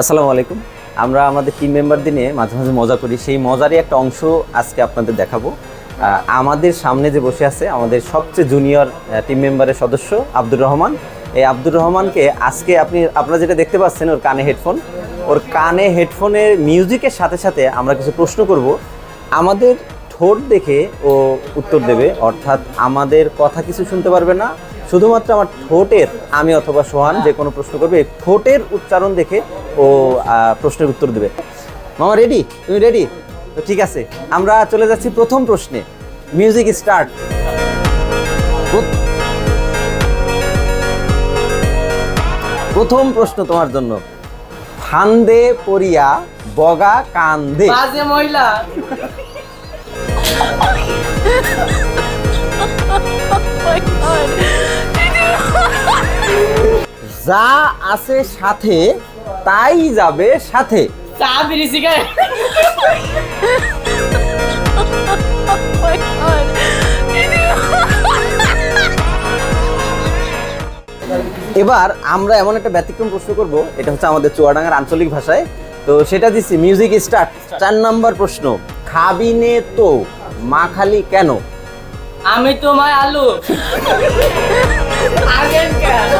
আসসালামু আলাইকুম। আমরা আমাদের টিম মেম্বারদের নিয়ে মাঝে মাঝে মজা করি, সেই মজারই একটা অংশ আজকে আপনাদের দেখাবো। আমাদের সামনে যে বসে আছে আমাদের সবচেয়ে জুনিয়র টিম মেম্বারের সদস্য আব্দুর রহমান। এই আব্দুর রহমানকে আজকে আপনারা যেটা দেখতে পাচ্ছেন, ওর কানে হেডফোনের মিউজিকের সাথে সাথে আমরা কিছু প্রশ্ন করব। আমাদের ঠোঁট দেখে ও উত্তর দেবে, অর্থাৎ আমাদের কথা কিছু শুনতে পারবে না, শুধুমাত্র আমার ঠোঁটের, আমি অথবা সোহান যে কোনো প্রশ্ন করবে, এই ঠোঁটের উচ্চারণ দেখে ও প্রশ্নের উত্তর দেবে। মামা রেডি? তুমি রেডি? তো ঠিক আছে, আমরা চলে যাচ্ছি প্রথম প্রশ্নে। Music start. প্রথম প্রশ্ন তোমার জন্য। ফান্দে পড়িয়া বগা কান্দে। বাজে মহিলা। যা আছে সাথে তাই যাবে সাথে। চা বিড়ি সিগারেট। এবার আমরা এমন একটা ব্যতিক্রম প্রশ্ন করব, এটা হচ্ছে আমাদের চুয়াডাঙ্গার আঞ্চলিক ভাষায়। তো সেটা দিচ্ছি, মিউজিক স্টার্ট। 4 নম্বর প্রশ্ন। খাবিনে তো মাখালি কেন? আমি তোমায় আলু। আগের কেন?